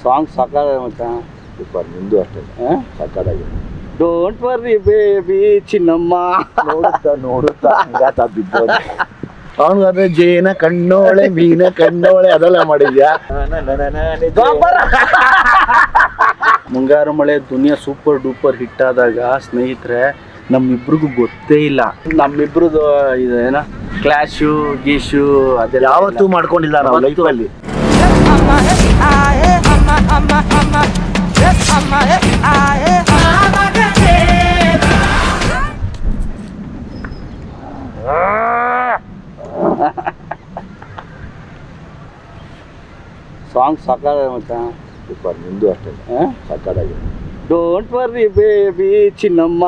Song ಸಾಕಾಗಿದೆ ಮಚ್ಚ. Super. ನಿಂದು ಅಷ್ಟೇ ಸಾಕಾಗಿದೆ. ಡೋಂಟ್ ವರ್ರಿ ಬೇಬಿ ಚಿನ್ನಮ್ಮ. ನೋಡುತ್ತಾ ಹಂಗಾತ ಬಿದ್ದೋದು. ಅವನಿಗಾದ್ರೆ ಜೇನ ಕಣ್ಣೋಳೆ ಮೀನ ಕಣ್ಣೋಳೆ ಅದೆಲ್ಲ ಮಾಡಿದ್ಯಾ? ಮುಂಗಾರು ಮಳೆ ದುನಿಯಾ ಸೂಪರ್ ಡೂಪರ್ ಹಿಟ್ ಆದಾಗ ಸ್ನೇಹಿತರೆ ನಮ್ಮಿಬ್ರಿಗೂ ಗೊತ್ತೇ ಇಲ್ಲ. ನಮ್ಮಿಬ್ರದ್ದು ಇದೇನ ಕ್ಲಾಶು ಗೀಶು ಅದೆಲ್ಲ ಯಾವತ್ತೂ ಮಾಡ್ಕೊಂಡಿಲ್ಲ ನಾವು ಲೈಫಲ್ಲಿ. ಸಾಂಗ್ ಸಾಕಾಗಿದೆ ಮಚ್ಚ. ಸೂಪರ್. ನಿಂದು ಅಷ್ಟೇ ಸಾಕಾಗಿದೆ. ಡೋಂಟ್ ವರ್ರಿ ಬೇಬಿ ಚಿನ್ನಮ್ಮ.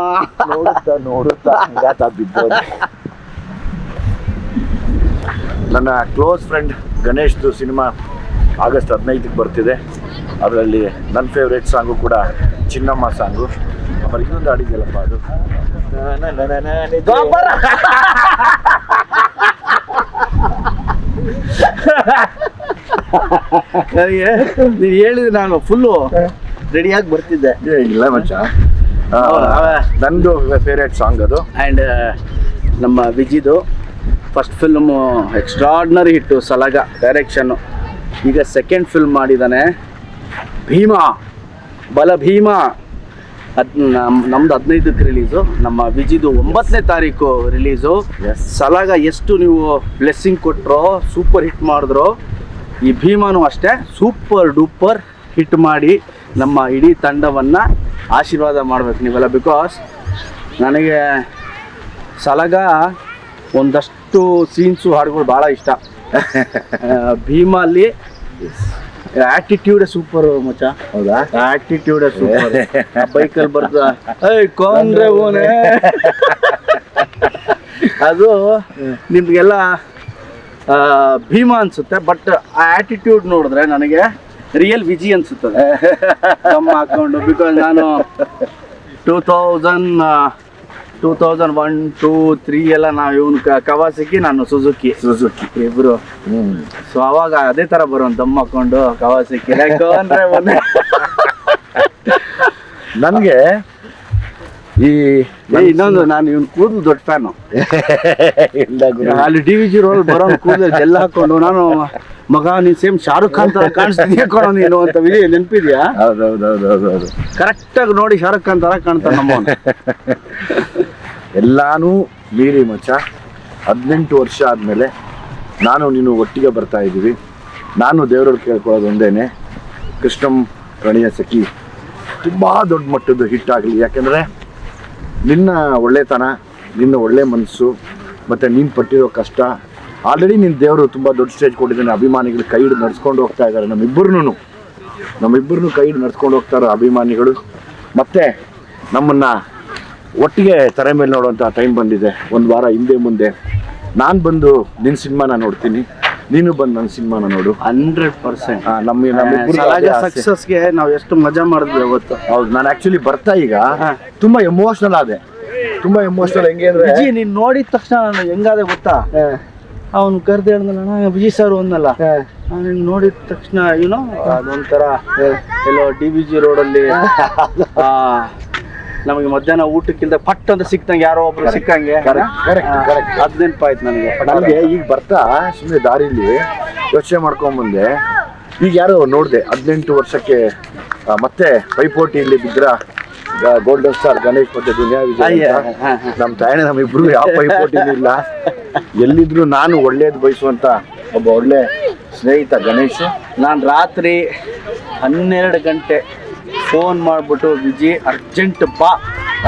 ನೋಡುತ್ತಾ ಹಂಗಾತ ಬಿದ್ದೋದು. ನನ್ನ ಕ್ಲೋಸ್ ಫ್ರೆಂಡ್ ಗಣೇಶ್ದು ಸಿನಿಮಾ ಆಗಸ್ಟ್ 15ಕ್ಕೆ ಬರ್ತಿದೆ. ಅದರಲ್ಲಿ ನನ್ನ ಫೇವ್ರೇಟ್ ಸಾಂಗು ಕೂಡ ಚಿನ್ನಮ್ಮ ಸಾಂಗು. ಆಮೇಲೆ ಇನ್ನೊಂದು ಹಾಡಿದೆಯಲ್ಲಪ್ಪ ಅದು ನನಗೆ ನೀನು ಹೇಳಿದ್ರೆ ನಾನು ಫುಲ್ಲು ರೆಡಿಯಾಗಿ ಬರ್ತಿದ್ದೆ. ಇಲ್ಲ ಮಚ್ಚ, ನಂದು ಫೇವ್ರೇಟ್ ಸಾಂಗ್ ಅದು. ಆ್ಯಂಡ್ ನಮ್ಮ ವಿಜಿದು ಫಸ್ಟ್ ಫಿಲ್ಮು ಎಕ್ಸ್ಟ್ರಾರ್ಡಿನರಿ ಹಿಟ್ಟು ಸಲಗ ಡೈರೆಕ್ಷನ್ನು. ಈಗ ಸೆಕೆಂಡ್ ಫಿಲ್ಮ್ ಮಾಡಿದ್ದಾನೆ ಭೀಮಾ, ಬಲ ಭೀಮಾ. ನಮ್ದು 15ಕ್ಕೆ ರಿಲೀಸು, ನಮ್ಮ ವಿಜಿದು 9ನೇ ತಾರೀಕು ರಿಲೀಸು. ಸಲಗ ಎಷ್ಟು ನೀವು ಬ್ಲೆಸ್ಸಿಂಗ್ ಕೊಟ್ಟರೋ, ಸೂಪರ್ ಹಿಟ್ ಮಾಡಿದ್ರು, ಈ ಭೀಮಾನು ಅಷ್ಟೇ ಸೂಪರ್ ಡೂಪರ್ ಹಿಟ್ ಮಾಡಿ ನಮ್ಮ ಇಡೀ ತಂಡವನ್ನು ಆಶೀರ್ವಾದ ಮಾಡ್ಬೇಕು ನೀವೆಲ್ಲ. ಬಿಕಾಸ್ ನನಗೆ ಸಲಗ ಒಂದಷ್ಟು ಸೀನ್ಸು ಹಾಡುಗಳು ಭಾಳ ಇಷ್ಟ. ಭೀಮಲ್ಲಿ ಆಟಿಟ್ಯೂಡ್ ಸೂಪರ್ ಮಚ್ಚ. ಹೌದಾ? Attitude super. ಬೈಕಲ್ಲಿ ಬರ್ದ ಕೊಂದ್ರೆ ಓನೆ ಅದು ನಿಮ್ಗೆಲ್ಲ ಭೀಮಾ ಅನ್ಸುತ್ತೆ. ಬಟ್ ಆ ಆಟಿಟ್ಯೂಡ್ ನೋಡಿದ್ರೆ ನನಗೆ ರಿಯಲ್ ವಿಜಿ ಅನ್ಸುತ್ತದೆ ಕಮ್ಮ ಹಾಕೊಂಡು. ಬಿಕಾಸ್ ನಾನು 2001, 2, 3 ಎಲ್ಲ ನಾವು ಇವನು ಕವಾಸಕಿ, ನಾನು ಸುಜುಕಿ ಇಬ್ರು. ಸೊ ಅವಾಗ ಅದೇ ತರ ಬರೋನ್ ದಮ್ ಹಾಕೊಂಡು ಕವಾಸಕಿ ಅಂದ್ರೆ ನನಗೆ ಈ ಇನ್ನೊಂದು, ನಾನು ಇವನ್ ಕೂದಲು ದೊಡ್ಡ ಫ್ಯಾನು. ಅಲ್ಲಿ DVG ರೋಲ್ ಬರೋ ಕೂದಲು ಎಲ್ಲ ಹಾಕೊಂಡು ನಾನು ಮಗ ನೀನ್ ಸೇಮ್ ಶಾರುಖ್ ಖಾನ್ ತರ ಕಾಣಿಸ್ತೀನಿ ಕೊಡೋ ನೀನು ಅಂತ ವಿಜಯ್ ನೆನಪಿದ್ಯಾ? ಹೌದೌದೌದೌದು. ಕರೆಕ್ಟಾಗಿ ನೋಡಿ ಶಾರುಖ್ ಖಾನ್ ತರ ಕಾಣ್ತಾನೆ ನಮ್ಮ. ಎಲ್ಲಾನು ಮೀರಿ ಮಚ್ಚ 18 ವರ್ಷ ಆದಮೇಲೆ ನಾನು ನೀನು ಒಟ್ಟಿಗೆ ಬರ್ತಾ ಇದ್ದೀವಿ. ನಾನು ದೇವರಲ್ಲಿ ಕೇಳ್ಕೊಳ್ಳೋದು ಒಂದೇನೆ, ಕೃಷ್ಣಂ ಪ್ರಣಯ ಸಖಿ ತುಂಬ ದೊಡ್ಡ ಮಟ್ಟದ್ದು ಹಿಟ್ ಆಗಲಿ. ಯಾಕೆಂದರೆ ನಿನ್ನ ಒಳ್ಳೆತನ, ನಿನ್ನ ಒಳ್ಳೆ ಮನಸ್ಸು ಮತ್ತು ನೀನು ಪಟ್ಟಿರೋ ಕಷ್ಟ, ಆಲ್ರೆಡಿ ನಿನ್ನ ದೇವರು ತುಂಬ ದೊಡ್ಡ ಸ್ಟೇಜ್ ಕೊಟ್ಟಿದ್ದಾನೆ. ಅಭಿಮಾನಿಗಳು ಕೈ ಹಿಡಿದು ನಡ್ಸ್ಕೊಂಡು ಹೋಗ್ತಾ ಇದ್ದಾರೆ. ನಮ್ಮಿಬ್ಬರನ್ನು ಕೈ ಹಿಡಿದು ನಡ್ಸ್ಕೊಂಡು ಹೋಗ್ತಾರೆ ಅಭಿಮಾನಿಗಳು. ಮತ್ತು ನಮ್ಮನ್ನು ಒಟ್ಟಿಗೆ ತೆರೆ ಮೇಲೆ ನೋಡುವಂಥ ಟೈಮ್ ಬಂದಿದೆ. ಒಂದು ವಾರ ಹಿಂದೆ ಮುಂದೆ ನಾನು ಬಂದು ನಿನ್ನ ಸಿನಿಮಾನ ನೋಡ್ತೀನಿ, ನೀನು ಬಂದು ನನ್ನ ಸಿನಿಮಾನ ನೋಡು. 100% ನಮ್ಮ ಸಕ್ಸಸ್ಗೆ ನಾವು ಎಷ್ಟು ಮಜಾ ಮಾಡಿದ್ವಿ ಅವತ್ತು. ಹೌದು. ನಾನು ಆ್ಯಕ್ಚುಲಿ ಬರ್ತಾ ಈಗ ತುಂಬ ಎಮೋಷ್ನಲ್ ಆದೆ. ತುಂಬ ಎಮೋಷ್ನಲ್. ಹೆಂಗೆ ಅಂದರೆ ವಿಜಿ ನೀನು ನೋಡಿದ ತಕ್ಷಣ ನಾನು ಹೆಂಗಾದೆ ಗೊತ್ತಾ, ಅವ್ನು ಕರೆದು ಹೇಳ್ದಲ್ಲ ವಿಜಯ್ ಸರ್ ಒಂದಲ್ಲ, ನಾನು ನೋಡಿದ ತಕ್ಷಣ ಏನೋ ಅದೊಂಥರ ಎಲ್ಲೋ DVG ರೋಡಲ್ಲಿ ನಮಗೆ ಮಧ್ಯಾಹ್ನ ಊಟಕ್ಕಿಂತ ಪಟ್ ಅಂತ ಸಿಕ್ತಂಗೆ ಯಾರೋ ಒಬ್ರು ಸಿಕ್ಕಂಗೆ. ಅದ್ ನೆನಪಾಯ್ತು ನನಗೆ. ಈಗ ಬರ್ತಾ ಸುಮ್ಮನೆ ದಾರಿಲಿ ಯೋಚನೆ ಮಾಡ್ಕೊಂಬಂದೆ. ಈಗ ಯಾರೋ ನೋಡಿದೆ 18 ವರ್ಷಕ್ಕೆ ಮತ್ತೆ ಪೈಪೋಟಿಯಲ್ಲಿ ಬಿದ್ರ ಗೋಲ್ಡನ್ ಸ್ಟಾರ್ ಗಣೇಶ್ ಮತ್ತೆ ದುನಿಯಾ ವಿಜಯ್. ನಮ್ಮ ತಾಯಣ್ಣ ನಮ್ಮಿಬ್ರು ಯಾವ ಪೈಪೋಟಿನೂ ಇಲ್ಲ. ಎಲ್ಲಿದ್ರು ನಾನು ಒಳ್ಳೇದು ಬಯಸುವಂತ ಒಬ್ಬ ಒಳ್ಳೆ ಸ್ನೇಹಿತ ಗಣೇಶ್. ನಾನು ರಾತ್ರಿ 12 ಗಂಟೆ ಫೋನ್ ಮಾಡಿಬಿಟ್ಟು ವಿಜಿ ಅರ್ಜೆಂಟ್ ಬಾ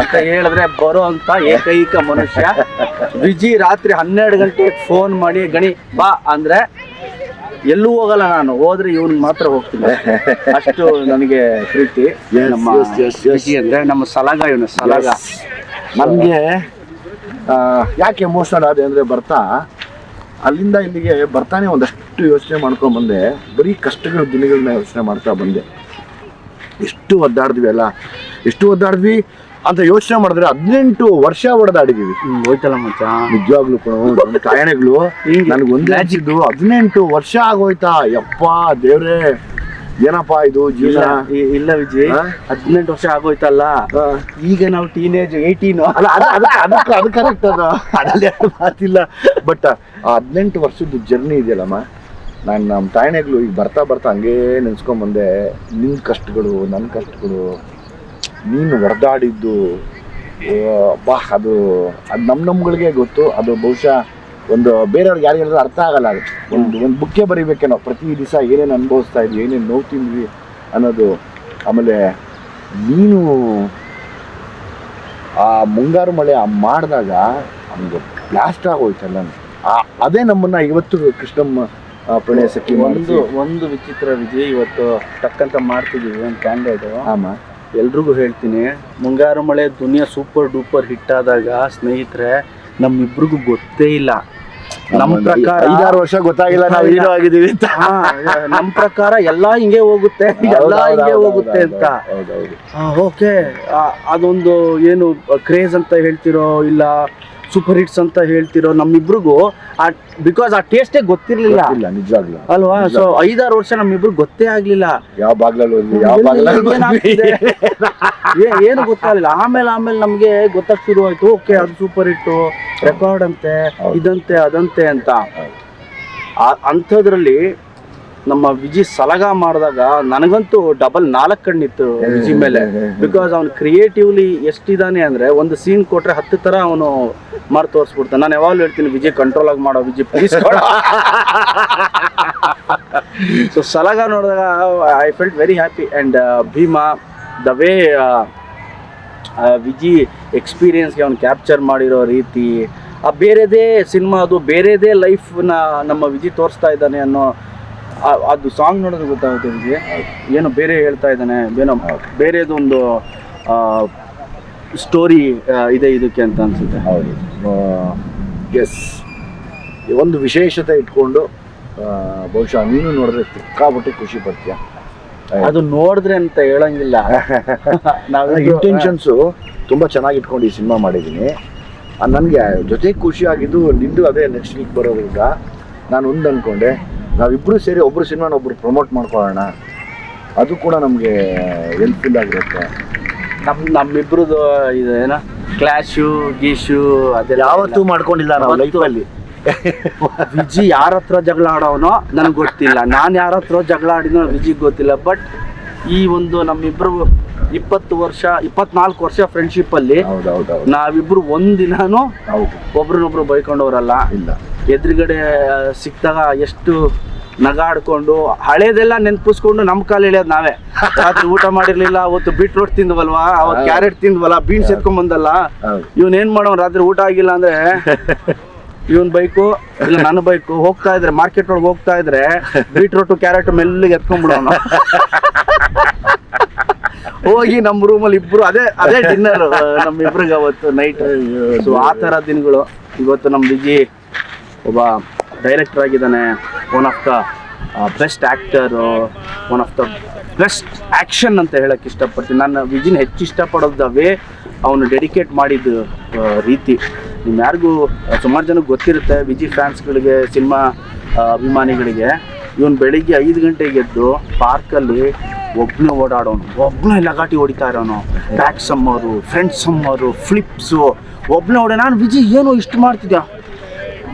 ಅಂತ ಹೇಳಿದ್ರೆ ಬರೋ ಅಂತ ಏಕೈಕ ಮನುಷ್ಯ ವಿಜಿ. ರಾತ್ರಿ 12 ಗಂಟೆಗೆ ಫೋನ್ ಮಾಡಿ ಗಣಿ ಬಾ ಅಂದರೆ ಎಲ್ಲೂ ಹೋಗಲ್ಲ ನಾನು, ಹೋದ್ರೆ ಇವನ್ ಮಾತ್ರ ಹೋಗ್ತೀನಿ. ಅಷ್ಟು ನನಗೆ ಪ್ರೀತಿ ನಮ್ಮ ವಿಜಿ ಅಂದರೆ. ನಮ್ಮ ಸಲಗ ಇವನು ಸಲಗ. ನನಗೆ ಯಾಕೆ ಎಮೋಷನಲ್ ಆದೆ ಅಂದರೆ ಬರ್ತಾ ಅಲ್ಲಿಂದ ಇಲ್ಲಿಗೆ ಬರ್ತಾನೆ ಒಂದಷ್ಟು ಯೋಚನೆ ಮಾಡ್ಕೊಂಡು ಬಂದೆ. ಬರೀ ಕಷ್ಟಗಳ ದಿನಗಳನ್ನ ಯೋಚನೆ ಮಾಡ್ತಾ ಬಂದೆ. ಎಷ್ಟು ಒದ್ದಾಡಿದ್ವಿ ಅಂತ ಯೋಚನೆ ಮಾಡಿದ್ರೆ 18 ವರ್ಷ ಹೊಡೆದಾಡಿದೀವಿ. ಹೋಯ್ತಲ್ಲ ಮಚ್ಚ, ನಿಜವಾಗ್ಲೂ ತಾಯಣೆಗಳು ನನಗೆ ಒಂದೇ ಅನ್ಸಿದ್ದು 18 ವರ್ಷ ಆಗೋಯ್ತಾ. ಯಪ್ಪ ದೇವ್ರೇ, ಏನಪ್ಪಾ ಇದು ಜೀವನ? ಇಲ್ಲ ವಿಜಯ್, 18 ವರ್ಷ ಆಗೋಯ್ತಲ್ಲ, ಈಗ ನಾವು ಟೀನೇಜ್ 18. ಅಲ್ಲ ಅದು ಕರೆಕ್ಟ್, ಅದ್ರಲ್ಲಿ ಯಾರು ಮಾತಿಲ್ಲ. ಬಟ್ ಆ 18 ವರ್ಷದ ಜರ್ನಿ ಇದೆಯಲ್ಲಮ್ಮ, ನಾನು ನಮ್ಮ ತಾಯಣೆಗಳು ಈಗ ಬರ್ತಾ ಹಂಗೇ ನೆನ್ಸ್ಕೊಂಬಂದೆ. ನಿನ್ನ ಕಷ್ಟಗಳು, ನನ್ನ ಕಷ್ಟಗಳು, ನೀನು ಹೊಡೆದಾಡಿದ್ದು, ಬಾ ಅದು ನಮ್ಗಳಿಗೆ ಗೊತ್ತು. ಅದು ಬಹುಶಃ ಒಂದು ಬೇರೆಯವ್ರಿಗೆ ಯಾರು ಹೇಳಿದ್ರೆ ಅರ್ಥ ಆಗಲ್ಲ. ಅದು ಒಂದು ಬುಕ್ಕೆ ಬರೀಬೇಕೇನೋ, ಪ್ರತಿ ದಿವಸ ಏನೇನು ಅನುಭವಿಸ್ತಾ ಇದ್ವಿ, ಏನೇನು ನೋವು ತಿಂದ್ವಿ ಅನ್ನೋದು. ಆಮೇಲೆ ನೀನು ಆ ಮುಂಗಾರು ಮಳೆ ಮಾಡಿದಾಗ ನಮ್ಗೆ ಬ್ಲಾಸ್ಟ್ ಆಗೋಯ್ತಲ್ಲ, ಅದೇ ನಮ್ಮನ್ನ ಇವತ್ತು ಕೃಷ್ಣಮ್ಮ ಪ್ರಣಯ ಸಖಿ ಒಂದು ವಿಚಿತ್ರ ವಿಜಯ್, ಇವತ್ತು ಟಕ್ಕಂತ ಮಾಡ್ತಿದ್ದೀವಿ ಒಂದು ಕ್ಯಾಂಡಿಡೇಟ್. ಆಮ ಎಲ್ರಿಗೂ ಹೇಳ್ತೀನಿ, ಮುಂಗಾರು ಮಳೆ ದುನಿಯಾ ಸೂಪರ್ ಡೂಪರ್ ಹಿಟ್ ಆದಾಗ ಸ್ನೇಹಿತರೆ ನಮ್ಮಿಬ್ರಿಗೂ ಗೊತ್ತೇ ಇಲ್ಲ. ನಮ್ಮ ಪ್ರಕಾರ 5-6 ವರ್ಷ ಗೊತ್ತಾಗಿಲ್ಲ ನಾವು ಹೀರೋ ಆಗಿದ್ದೀವಿ ಅಂತ. ನಮ್ಮ ಪ್ರಕಾರ ಎಲ್ಲ ಹಿಂಗೆ ಹೋಗುತ್ತೆ ಅಂತ. ಓಕೆ, ಅದೊಂದು ಏನು ಕ್ರೇಜ್ ಅಂತ ಹೇಳ್ತಿರೋ ಇಲ್ಲ ಸೂಪರ್ ಹಿಟ್ಸ್ ಅಂತ ಹೇಳ್ತಿರೋ, ನಮ್ಮಿಬ್ರಿಗೂ ಬಿಕಾಸ್ ಆ ಟೇಸ್ಟೇ ಗೊತ್ತಿರ್ಲಿಲ್ಲ ನಿಜವಾಗ್ಲೂ ಅಲ್ವಾ. ಸೊ 5-6 ವರ್ಷ ನಮ್ಮಿಬ್ರಿಗೆ ಗೊತ್ತೇ ಆಗ್ಲಿಲ್ಲ ಯಾವ ಬಾಗ್ಲಲ್ಲಿ ಏನು ಗೊತ್ತಾಗಲಿಲ್ಲ. ಆಮೇಲೆ ನಮ್ಗೆ ಗೊತ್ತಾಗ್ ಶುರು ಆಯ್ತು, ಓಕೆ ಅದು ಸೂಪರ್ ಹಿಟ್ಟು, ರೆಕಾರ್ಡ್ ಅಂತೆ, ಇದಂತೆ ಅದಂತೆ ಅಂತ. ಅಂಥದ್ರಲ್ಲಿ ನಮ್ಮ ವಿಜಿ ಸಲಗ ಮಾಡಿದಾಗ ನನಗಂತೂ ಡಬಲ್ 4 ಕಣ್ಣಿತ್ತು ವಿಜಿ ಮೇಲೆ. ಬಿಕಾಸ್ ಅವ್ನು ಕ್ರಿಯೇಟಿವ್ಲಿ ಎಷ್ಟಿದ್ದಾನೆ ಅಂದರೆ, ಒಂದು ಸೀನ್ ಕೊಟ್ರೆ 10 ಥರ ಅವನು ಮಾಡಿ ತೋರಿಸ್ಬಿಡ್ತಾನೆ. ನಾನು ಯಾವಾಗಲೂ ಹೇಳ್ತೀನಿ, ವಿಜಿ ಕಂಟ್ರೋಲ್ ಆಗಿ ಮಾಡೋ ವಿಜಿ ಪ್ಲೀಸ್. ಸೊ ಸಲಗ ನೋಡಿದಾಗ I felt very happy. And Bheema, the way Viji ಎಕ್ಸ್ಪೀರಿಯನ್ಸ್ಗೆ ಅವ್ನು ಕ್ಯಾಪ್ಚರ್ ಮಾಡಿರೋ ರೀತಿ, ಬೇರೆದೇ ಸಿನಿಮಾ, ಅದು ಬೇರೆದೇ ಲೈಫ್ನ ನಮ್ಮ ವಿಜಿ ತೋರಿಸ್ತಾ ಇದ್ದಾನೆ ಅನ್ನೋ ಅದು ಸಾಂಗ್ ನೋಡೋದು ಗೊತ್ತಾಗುತ್ತೆ ವಿಜಿ. ಏನೋ ಬೇರೆ ಹೇಳ್ತಾ ಇದ್ದಾನೆ, ಏನೋ ಬೇರೆದೊಂದು ಸ್ಟೋರಿ ಇದೆ ಇದಕ್ಕೆ ಅಂತ ಅನ್ಸುತ್ತೆ. ಹೌದು, ಎಸ್. ಒಂದು ವಿಶೇಷತೆ ಇಟ್ಕೊಂಡು ಬಹುಶಃ ನೀನು ನೋಡಿದ್ರೆ ಸಿಕ್ಕಾಬಿಟ್ಟು ಖುಷಿ ಪಡ್ತೀಯ. ಅದು ನೋಡಿದ್ರೆ ಅಂತ ಹೇಳಂಗಿಲ್ಲ. ನಾವು ಇಂಟೆನ್ಷನ್ಸು ತುಂಬ ಚೆನ್ನಾಗಿ ಇಟ್ಕೊಂಡು ಈ ಸಿನಿಮಾ ಮಾಡಿದ್ದೀನಿ. ನನಗೆ ಜೊತೆ ಖುಷಿ ಆಗಿದ್ದು ನಿಂದು ಅದೇ ನೆಕ್ಸ್ಟ್ ವೀಕ್ ಬರೋದ್ರಿಂದ ನಾನು ಒಂದು ಅಂದ್ಕೊಂಡೆ, ನಾವಿಬ್ಬರು ಸೇರಿ ಒಬ್ಬರು ಸಿನಿಮಾನ ಒಬ್ಬರು ಪ್ರಮೋಟ್ ಮಾಡ್ಕೊಳ್ಳೋಣ, ಅದು ಕೂಡ ನಮಗೆ ಹೆಲ್ಪ್ಫುಲ್ ಆಗಿರುತ್ತೆ. ನಮ್ಮಿಬ್ರದ್ದು ಇದು ಏನೋ ಕ್ಲಾಶು ಗೀಶು ಅದೆಲ್ಲ ಯಾವತ್ತೂ ಮಾಡ್ಕೊಂಡಿಲ್ಲ ನಾವು ಲೈಫಲ್ಲಿ. ವಿಜಿ ಯಾರ ಹತ್ರ ಜಗಳ ಆಡೋನೋ ನನಗೆ ಗೊತ್ತಿಲ್ಲ, ನಾನು ಯಾರ ಹತ್ರ ಜಗಳ ಆಡಿನೋ ವಿಜಿಗೆ ಗೊತ್ತಿಲ್ಲ. ಬಟ್ ಈ ಒಂದು ನಮ್ಮಿಬ್ರು 24 ವರ್ಷ ಫ್ರೆಂಡ್ಶಿಪ್ಪಲ್ಲಿ ನಾವಿಬ್ರು ಒಂದಿನಾನು ಒಬ್ರನ್ನೊಬ್ರು ಬೈಕೊಂಡವ್ರಲ್ಲ. ಇಲ್ಲ, ಎದುರುಗಡೆ ಸಿಕ್ತಾಗ ಎಷ್ಟು ನಗಾಡ್ಕೊಂಡು ಹಳೇದೆಲ್ಲ ನೆನ್ಪಿಸ್ಕೊಂಡು ನಮ್ಮ ಕಾಲು ಎಳೆಯೋದು ನಾವೇ. ರಾತ್ರಿ ಊಟ ಮಾಡಿರ್ಲಿಲ್ಲ, ಅವತ್ತು ಬೀಟ್ರೋಟ್ ತಿಂದ್ವಲ್ವಾ, ಅವತ್ತು ಕ್ಯಾರೆಟ್ ತಿಂದ್ವಲ್ಲ, ಬೀನ್ಸ್ ಎತ್ಕೊಂಡ್ ಬಂದಲ್ಲ, ಇವನ್ ಏನ್ ಮಾಡೋನ್ ರಾತ್ರಿ ಊಟ ಆಗಿಲ್ಲ ಅಂದ್ರೆ ಇವನ್ ಬೈಕು ಇಲ್ಲ ನನ್ನ ಬೈಕು ಹೋಗ್ತಾ ಇದ್ರೆ, ಮಾರ್ಕೆಟ್ ಒಳಗೆ ಹೋಗ್ತಾ ಇದ್ರೆ ಬೀಟ್ರೋಟು ಕ್ಯಾರೆಟ್ ಮೆಲ್ಲಿಗೆ ಎತ್ಕೊಂಡ್ಬಿಡೋಣ. ಹೋಗಿ ನಮ್ಮ ರೂಮಲ್ಲಿ ಇಬ್ರು ಅದೇ ಡಿನ್ನರ್ ನಮ್ಮಿಬ್ರಿಗೆ ಅವತ್ತು ನೈಟ್. ಸೊ ಆ ಥರ ದಿನಗಳು. ಇವತ್ತು ನಮ್ಮ ವಿಜಿ ಒಬ್ಬ ಡೈರೆಕ್ಟರ್ ಆಗಿದ್ದಾನೆ, one of the best actor, one of the best action ಅಂತ ಹೇಳಕ್ಕೆ ಇಷ್ಟಪಡ್ತೀನಿ. ನಾನು ವಿಜಿನ ಹೆಚ್ಚು ಇಷ್ಟಪಡೋದು ವೇ ಅವನು ಡೆಡಿಕೇಟ್ ಮಾಡಿದ ರೀತಿ. ನೀವು ಯಾರಿಗೂ ಸುಮಾರು ಜನಕ್ಕೆ ಗೊತ್ತಿರುತ್ತೆ, ವಿಜಿ ಫ್ಯಾನ್ಸ್ಗಳಿಗೆ, ಸಿನಿಮಾ ಅಭಿಮಾನಿಗಳಿಗೆ, ಇವನು ಬೆಳಿಗ್ಗೆ 5 ಗಂಟೆಗೆ ಎದ್ದು ಪಾರ್ಕಲ್ಲಿ ಒಬ್ಬನೇ ಓಡಾಡೋನು, ಒಬ್ಬನೇ ಲಗಾಟಿ ಹೊಡಿತಾ ಇರೋನು, ಬ್ಯಾಕ್ ಸಮ್ಮರು, ಫ್ರಂಟ್ ಸಮ್ಮರು, ಫ್ಲಿಪ್ಸು, ಒಬ್ಬನೇ ಓಡ. ನಾನು ವಿಜಿ ಏನು ಇಷ್ಟು ಮಾಡ್ತಿದ್ಯಾ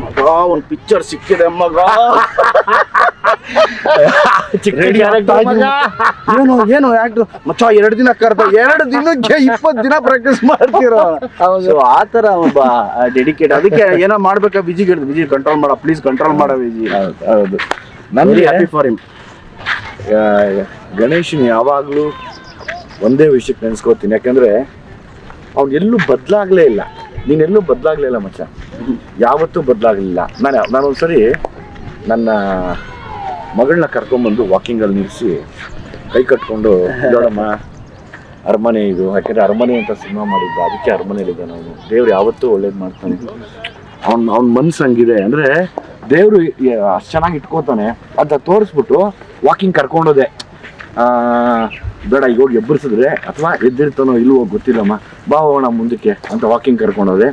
ಮಗ, ಒಂದು ಪಿಕ್ಚರ್ ಸಿಕ್ಕಿದೆ ಮಗ, ಏನು ಆಕ್ಟರ್ ಮಚ್ಚ, 2 ದಿನ ಕರ್ದ, 2 ದಿನಕ್ಕೆ 20 ದಿನ ಪ್ರಾಕ್ಟೀಸ್ ಮಾಡ್ತಿರೋ. ಆ ಥರ ಒಬ್ಬ ಡೆಡಿಕೇಟ್. ಅದಕ್ಕೆ ಏನೋ ಮಾಡ್ಬೇಕಾ ವಿಜಿಗೆ ಹೇಳಿದ್ರು, ವಿಜಿ ಕಂಟ್ರೋಲ್ ಮಾಡ ಪ್ಲೀಸ್, ಕಂಟ್ರೋಲ್ ಮಾಡ ವಿಜಿ. ಹೌದು, ನನಗೆ ಹ್ಯಾಪಿ ಫಾರ್ ಹಿಮ್. ಗಣೇಶನ್ ಯಾವಾಗಲೂ ಒಂದೇ ವಿಷಯಕ್ಕೆ ನೆನೆಸ್ಕೋತೀನಿ, ಯಾಕಂದರೆ ಅವ್ನು ಎಲ್ಲೂ ಬದಲಾಗಲೇ ಇಲ್ಲ. ನೀನೆಲ್ಲೂ ಬದಲಾಗಲೇ ಇಲ್ಲ ಮಚ್ಚ, ಯಾವತ್ತೂ ಬದಲಾಗಲಿಲ್ಲ. ನಾನೊಂದ್ಸರಿ ನನ್ನ ಮಗಳನ್ನ ಕರ್ಕೊಂಬಂದು ವಾಕಿಂಗಲ್ಲಿ ನಿಲ್ಲಿಸಿ ಕೈ ಕಟ್ಕೊಂಡು, ನೋಡಮ್ಮ ಅರಮನೆ ಇದು, ಯಾಕೆಂದರೆ ಅರಮನೆ ಅಂತ ಸಿನಿಮಾ ಮಾಡಿದ್ದು, ಅದಕ್ಕೆ ಅರಮನೆಯಲ್ಲಿದ್ದಾನೆ ಅವನು. ದೇವ್ರು ಯಾವತ್ತೂ ಒಳ್ಳೇದು ಮಾಡ್ತಾನೆ. ಅವ್ನ ಮನ್ಸು ಹಂಗಿದೆ ಅಂದರೆ ದೇವರು ಅಷ್ಟು ಚೆನ್ನಾಗಿ ಇಟ್ಕೋತಾನೆ ಅಂತ ತೋರಿಸ್ಬಿಟ್ಟು ವಾಕಿಂಗ್ ಕರ್ಕೊಂಡೋದೆ. ಬೇಡ ಈಗ ಹೋಗಿ ಎಬ್ಬರಿಸಿದ್ರೆ ಅಥವಾ ಎದ್ದಿರ್ತಾನೋ ಇಲ್ವೋ ಗೊತ್ತಿಲ್ಲಮ್ಮ, ಬಾ ಹೋಗೋಣ ಮುಂದಕ್ಕೆ ಅಂತ ವಾಕಿಂಗ್ ಕರ್ಕೊಂಡೋದೆ.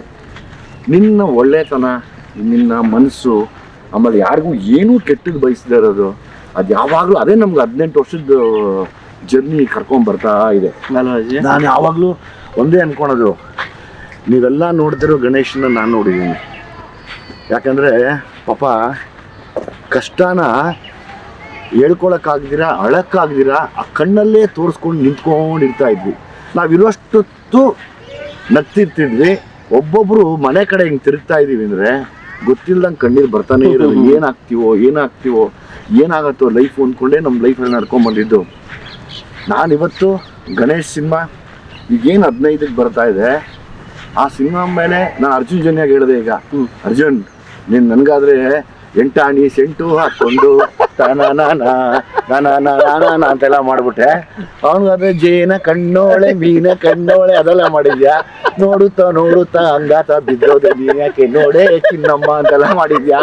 ನಿನ್ನ ಒಳ್ಳೆತನ, ನಿನ್ನ ಮನಸ್ಸು, ಆಮೇಲೆ ಯಾರಿಗೂ ಏನೂ ಕೆಟ್ಟದ್ದು ಬಯಸದೇ ಇರೋದು, ಅದು ಯಾವಾಗಲೂ ಅದೇ ನಮ್ಗೆ 18 ವರ್ಷದ ಜರ್ನಿ ಕರ್ಕೊಂಡ್ ಬರ್ತಾ ಇದೆ. ನಾನು ಯಾವಾಗಲೂ ಒಂದೇ ಅನ್ಕೊಳೋದು, ನೀವೆಲ್ಲ ನೋಡ್ತಿರೋ ಗಣೇಶನ ನಾನು ನೋಡಿದ್ದೀನಿ. ಯಾಕಂದರೆ ಪಾಪ ಕಷ್ಟನ ಹೇಳ್ಕೊಳಕ್ಕಾಗ್ದಿರ ಅಳಕ್ಕಾಗ್ದಿರ ಆ ಕಣ್ಣಲ್ಲೇ ತೋರಿಸ್ಕೊಂಡು ನಿಂತ್ಕೊಂಡಿರ್ತಾ ಇದ್ವಿ. ನಾವಿರುವಷ್ಟೊತ್ತು ನಗ್ತಿರ್ತಿದ್ವಿ. ಒಬ್ಬೊಬ್ರು ಮನೆ ಕಡೆ ಹಿಂಗೆ ತಿರುಗ್ತಾ ಇದೀವಿ ಅಂದರೆ ಗೊತ್ತಿಲ್ದಂಗೆ ಕಣ್ಣೀರು ಬರ್ತಾನೆ ಇರೋದು. ಏನಾಗ್ತೀವೋ ಏನಾಗತ್ತೋ ಲೈಫ್ ಅಂದ್ಕೊಂಡೇ ನಮ್ಮ ಲೈಫಲ್ಲಿ ನಡ್ಕೊಂಡು ಬಂದಿದ್ದು. ನಾನಿವತ್ತು ಗಣೇಶ್ ಸಿನಿಮಾ ಈಗೇನು 15ಕ್ಕೆ ಬರ್ತಾ ಇದೆ, ಆ ಸಿನಿಮಾ ಮೇಲೆ ನಾನು ಅರ್ಜುನ್ ಜನ್ಯಾಗ ಹೇಳಿದೆ, ಈಗ ಅರ್ಜುನ್ ನೀನು ನನಗಾದ್ರೆ 8 ಆಣಿ ಸೆಂಟು ಹಾಕ್ಕೊಂಡು ಅಂತೆಲ್ಲ ಮಾಡ್ಬಿಟ್ಟೆ. ಅವನಿಗಾದ್ರೆ ಜೇನ ಕಣ್ಣೋಳೆ ಮೀನ ಕಣ್ಣೋಳೆ ಅದೆಲ್ಲ ಮಾಡಿದ್ಯಾ. ನೋಡುತ್ತಾ ಹಂಗಾತ ಬಿದ್ದೋದೆ ನೀನ್ ಯಾಕೆ ನೋಡೆ ಚಿನ್ನಮ್ಮ ಅಂತೆಲ್ಲ ಮಾಡಿದ್ಯಾ.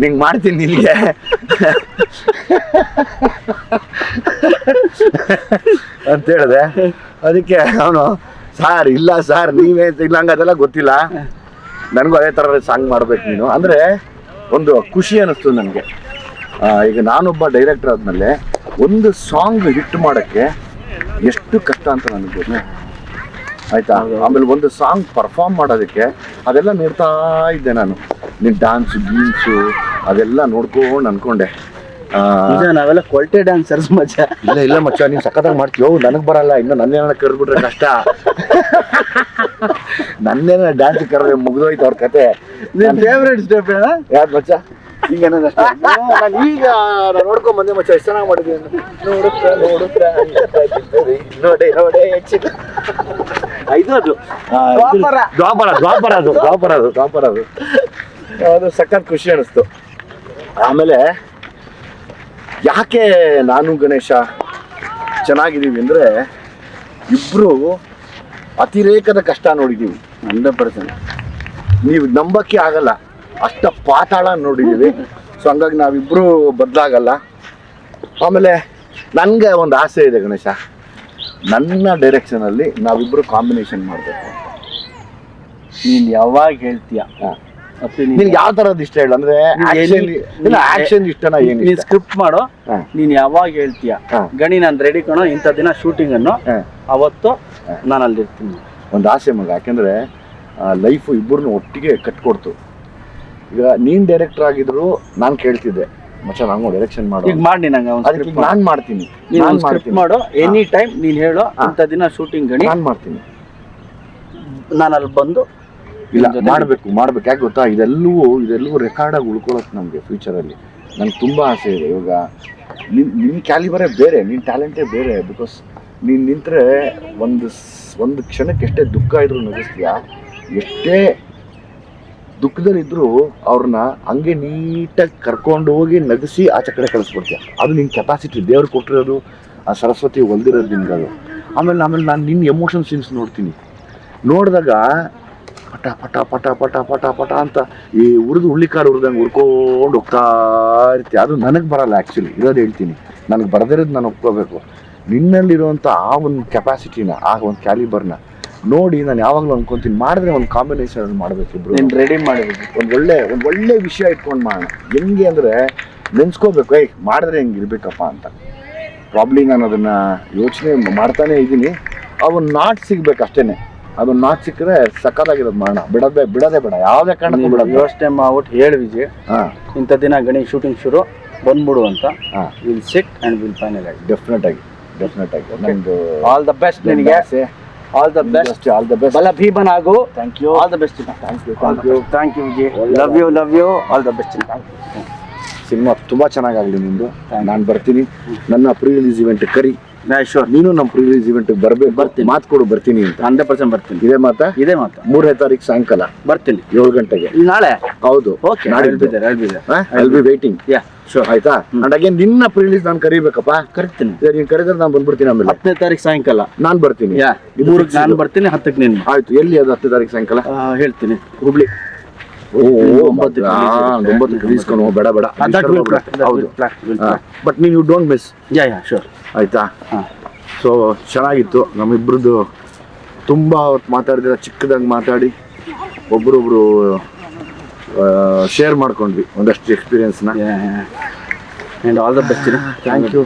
ನಿಂಗೆ ಮಾಡ್ತೀನಿ ನಿನಗೆ ಅಂತ ಹೇಳಿದೆ. ಅದಕ್ಕೆ ಅವನು ಸಾರ್ ಇಲ್ಲ ಸಾರ್ ನೀವೇ ಇಲ್ಲ ಹಂಗೆ ಅದೆಲ್ಲ ಗೊತ್ತಿಲ್ಲ, ನನಗೂ ಅದೇ ಥರ ಸಾಂಗ್ ಮಾಡ್ಬೇಕು ನೀನು ಅಂದರೆ ಒಂದು ಖುಷಿ ಅನ್ನಿಸ್ತು ನನಗೆ. ಈಗ ನಾನೊಬ್ಬ ಡೈರೆಕ್ಟರ್ ಆದಮೇಲೆ ಒಂದು ಸಾಂಗ್ ಹಿಟ್ ಮಾಡೋಕ್ಕೆ ಎಷ್ಟು ಕಷ್ಟ ಅಂತ ನನಗೆ ಗೊತ್ತು, ಆಯಿತಾ. ಆಮೇಲೆ ಒಂದು ಸಾಂಗ್ ಪರ್ಫಾರ್ಮ್ ಮಾಡೋದಕ್ಕೆ ಅದೆಲ್ಲ ನೋಡ್ತಾ ಇದ್ದೆ ನಾನು. ನೀನು ಡ್ಯಾನ್ಸು ಗೀನ್ಸು ಅದೆಲ್ಲ ನೋಡ್ಕೊಂಡು ಅಂದ್ಕೊಂಡೆ ನಾವೆಲ್ಲ ಕ್ವಾಲಿಟಿ ಡ್ಯಾನ್ಸರ್ಸ್ ಮಚ್ಚ. ಇಲ್ಲ ಮಚ್ಚ, ನೀನು ಸಖತ್ತಾಗಿ ಮಾಡ್ತೀವೋ, ನನಗೆ ಬರಲ್ಲ. ಇನ್ನು ನನ್ನೇನ ಕರೆದ್ಬಿಟ್ರೆ ಕಷ್ಟ. ನನ್ನೇನ ಡ್ಯಾನ್ಸ್ ಕರೆದ್ರೆ ಮುಗಿದೋಯ್ತು ಅವ್ರ ಕತೆ. ನಿನ್ನ ಫೇವ್ರೇಟ್ ಸ್ಟೆಪ್ ಏನ ಯಾವ್ದು ಮಚ್ಚ? ಈಗ ನಾನು ಈಗ ನಾನು ನೋಡ್ಕೊಂಡ್ ಬಂದೆ ಮಚ್ಚ, ಎಷ್ಟು ಚೆನ್ನಾಗಿ ಮಾಡಿದ್ದೀನಿ. ನೋಡುತ್ತಾ ನೋಡೆ ಇದು ಅದು ದ್ವಾಪರ ಅದು ಸಖತ್ ಖುಷಿ ಅನಿಸ್ತು. ಆಮೇಲೆ ಯಾಕೆ ನಾನು ಗಣೇಶ ಚೆನ್ನಾಗಿದ್ದೀವಿ ಅಂದರೆ ಇಬ್ಬರು ಅತಿರೇಕದ ಕಷ್ಟ ನೋಡಿದ್ದೀವಿ. 100%. ನೀವು ನಂಬಕ್ಕೆ ಆಗಲ್ಲ, ಅಷ್ಟ ಪಾತಾಳ ನೋಡಿದ್ದೀವಿ. ಸೊ ಹಂಗಾಗಿ ನಾವಿಬ್ಬರು ಬದಲಾಗಲ್ಲ. ಆಮೇಲೆ ನನಗೆ ಒಂದು ಆಸೆ ಇದೆ ಗಣೇಶ, ನನ್ನ ಡೈರೆಕ್ಷನಲ್ಲಿ ನಾವಿಬ್ಬರು ಕಾಂಬಿನೇಷನ್ ಮಾಡಬೇಕು. ನೀನು ಯಾವಾಗ ಹೇಳ್ತೀಯ? ನಿನ್ಗೆ ಯಾವ ಥರದ್ದು ಇಷ್ಟ ಹೇಳು? ಅಂದರೆ ಆ್ಯಕ್ಷನ್ ಇಷ್ಟನಾ? ಏನು ನೀನು ಸ್ಕ್ರಿಪ್ಟ್ ಮಾಡೋ, ನೀನು ಯಾವಾಗ ಹೇಳ್ತೀಯ ಗಣಿ ನಾನು ರೆಡಿ ಕಣೋ ಇಂಥ ದಿನ ಶೂಟಿಂಗ್ ಅನ್ನು, ಅವತ್ತು ನಾನು ಅಲ್ಲಿರ್ತೀನಿ. ಒಂದು ಆಸೆ ಮಗ, ಯಾಕೆಂದರೆ ಲೈಫು ಇಬ್ಬರನ್ನು ಒಟ್ಟಿಗೆ ಕಟ್ಕೊಡ್ತು. ಈಗ ನೀನು ಡೈರೆಕ್ಟರ್ ಆಗಿದ್ರು ನಾನು ಕೇಳ್ತಿದ್ದೆ, ಮಚ್ಚ ನಾನು ಡೈರೆಕ್ಷನ್ ಮಾಡು, ಈಗ ಮಾಡಿ ನಂಗೆ ಅದಕ್ಕೆ ನಾನು ಮಾಡ್ತೀನಿ. ಸ್ಕ್ರಿಪ್ಟ್ ಮಾಡು, ಎನಿ ಟೈಮ್ ನೀನು ಹೇಳು ಇಂಥ ದಿನ ಶೂಟಿಂಗ್ ಗಣಿ ನಾನು ಮಾಡ್ತೀನಿ, ನಾನು ಅಲ್ಲಿ ಬಂದು ಇಲ್ಲ ಮಾಡಬೇಕು. ಯಾಕೆ ಗೊತ್ತಾ, ಇದೆಲ್ಲವೂ ರೆಕಾರ್ಡಾಗಿ ಉಳ್ಕೊಳ್ಳೋಕೆ ನಮಗೆ ಫ್ಯೂಚರಲ್ಲಿ ನಂಗೆ ತುಂಬ ಆಸೆ ಇದೆ. ಇವಾಗ ನಿನ್ನ ಕ್ಯಾಲಿಬರೇ ಬೇರೆ, ನಿನ್ನ ಟ್ಯಾಲೆಂಟೇ ಬೇರೆ. ಬಿಕಾಸ್ ನೀನು ನಿಂತರೆ ಒಂದು ಕ್ಷಣಕ್ಕೆ ಎಷ್ಟೇ ದುಃಖ ಇದ್ರೂ ನಗಿಸ್ತೀಯಾ, ಎಷ್ಟೇ ದುಃಖದಲ್ಲಿದ್ದರೂ ಅವ್ರನ್ನ ಹಂಗೆ ನೀಟಾಗಿ ಕರ್ಕೊಂಡು ಹೋಗಿ ನಗಿಸಿ ಆಚೆ ಕಡೆ ಕಳಿಸ್ಬಿಡ್ತೀಯ. ಅದು ನಿನ್ನ ಕೆಪಾಸಿಟಿ, ದೇವ್ರು ಕೊಟ್ಟಿರೋದು, ಆ ಸರಸ್ವತಿ ಹೊಲ್ದಿರೋದು ನಿನ್ಗದು. ಆಮೇಲೆ ನಾನು ನಿನ್ನ ಎಮೋಷನ್ ಸೀನ್ಸ್ ನೋಡಿದಾಗ ಪಟ ಪಟ ಪಟ ಪಟ ಪಟ ಪಟ ಅಂತ ಈ ಹುಳ್ಳಿಕಾಳು ಹುರಿದಂಗೆ ಹುರ್ಕೊಂಡು ಹೋಗ್ತಾ ಇರ್ತೀವಿ. ಅದು ನನಗೆ ಬರಲ್ಲ ಆ್ಯಕ್ಚುಲಿ, ಇರೋದು ಹೇಳ್ತೀನಿ. ನನಗೆ ಬರದಿರೋದು ನಾನು ಒಪ್ಕೋಬೇಕು. ನಿನ್ನಲ್ಲಿರುವಂಥ ಆ ಒಂದು ಕೆಪಾಸಿಟಿನ, ಆ ಒಂದು ಕ್ಯಾಲಿಬರ್ನ ನೋಡಿ ನಾನು ಯಾವಾಗಲೂ ಅನ್ಕೊತೀನಿ, ಮಾಡಿದ್ರೆ ಒಂದು ಕಾಂಬಿನೇಷನ್ ಮಾಡಬೇಕು ಇಬ್ರು. ನೀನು ರೆಡಿ ಮಾಡಬೇಕು, ಒಂದು ಒಳ್ಳೆ ವಿಷಯ ಇಟ್ಕೊಂಡು ಮಾಡೋಣ. ಹೆಂಗೆ ಅಂದರೆ ನೆನ್ಸ್ಕೋಬೇಕು, ಮಾಡಿದ್ರೆ ಹೆಂಗೆ ಇರಬೇಕಪ್ಪ ಅಂತ. ಪ್ರಾಬ್ಲಿ ನಾನು ಅದನ್ನು ಯೋಚನೆ ಮಾಡ್ತಾನೇ ಇದ್ದೀನಿ. ಅವನ್ನ ನಾಟ್ ಸಿಗ್ಬೇಕು ಅಷ್ಟೇ. ಅದನ್ನ ನಾಟ್ ಸಿಕ್ಕರೆ ಸಕ್ಕತ್ತಾಗಿರೋದು ಮಾಡೋಣ. ಬಿಡೋದೇ ಬೇಡ, ಯಾವುದೇ ಕಾರಣಕ್ಕೂ ಬಿಡೋದು. ಯೋಚನೆ ಮಾಡ್ಬಿಟ್ಟು ಹೇಳಿ ವಿಜಯ್, ಇಂಥ ದಿನ ಗಣೇಶ್ ಶೂಟಿಂಗ್ ಶುರು ಬಂದ್ಬಿಡು ಅಂತ. Will sit and will final ಆಗಿ. ಡೆಫಿನೆಟ್ ಆಗಿ ನಂದು ಆಲ್ ದ ಬೆಸ್ಟ್ ನಿನಗೆ. ಆಲ್ ದ ಬೆಸ್ಟ್ ಬಲ ಭೀಮನ್ ಆಗು. Thank you. All the best. Thank you Vijay. Love you. All the best. Cinema ತುಂಬ ಚೆನ್ನಾಗಾಗಲಿ ನಿಂದು. ನಾನು ಬರ್ತೀನಿ, ನನ್ನ ಪ್ರೀ ರಿಲೀಸ್ ಇವೆಂಟ್ ಕರಿ. ಶೋರ್, ನೀನು ನಮ್ಮ ಪ್ರೀ ರಿಲೀಸ್ ಇವೆಂಟ್ಗೆ ಬರ್ತೀನಿ, ಮಾತು ಕೊಡು ಬರ್ತೀನಿ ಅಂತ. 100% ಬರ್ತೀನಿ. ಇದೇ ಮಾತಾ? 3ನೇ ತಾರೀಕು ಸಾಯಂಕಾಲ ಬರ್ತೀನಿ 7 ಗಂಟೆಗೆ. ನಾಳೆ? ಹೌದು. ವೇಟಿಂಗ್. ಆಯ್ತಾ? ಅಂಡ್ ಅಗೇನ್ ನಿನ್ನ ಪ್ರೀ ರಿಲೀಸ್ ನಾನು ಕರಿಬೇಕಪ್ಪ. ಕರಿತೀನಿ. ನೀನು ಕರೆದ್ರೆ ನಾನು ಬಂದ್ಬಿಡ್ತೀನಿ. ಆಮೇಲೆ 10ನೇ ತಾರೀಕು ಸಾಯಂಕಾಲ ನಾನು ಬರ್ತೀನಿ. ನಾನು ಬರ್ತೀನಿ. 10ಕ್ಕೆ ನೀನು. ಆಯ್ತು. ಎಲ್ಲಿ ಅದು 10ನೇ ತಾರೀಕು ಸಾಯಂಕಾಲ? ಹೇಳ್ತೀನಿ, ಹುಬ್ಳಿ. 9ಕ್ಕೆ ರಿಲೀಸ್ ಕೊನು. ಬೇಡ ಹೌದು. ಬಟ್ ನೀನು ಯು ಡೋಂಟ್ ಮಿಸ್. ಶೋರ್. ಆಯ್ತಾ? ಸೊ ಚೆನ್ನಾಗಿತ್ತು ನಮ್ಮಿಬ್ರದ್ದು. ತುಂಬ ಹೊತ್ತು ಮಾತಾಡಿದ್ರೆ, ಚಿಕ್ಕದಾಗಿ ಮಾತಾಡಿ ಒಬ್ರೊಬ್ರು ಶೇರ್ ಮಾಡ್ಕೊಂಡ್ವಿ ಒಂದಷ್ಟು ಎಕ್ಸ್ಪೀರಿಯನ್ಸ್ನ. And all the best. Thank you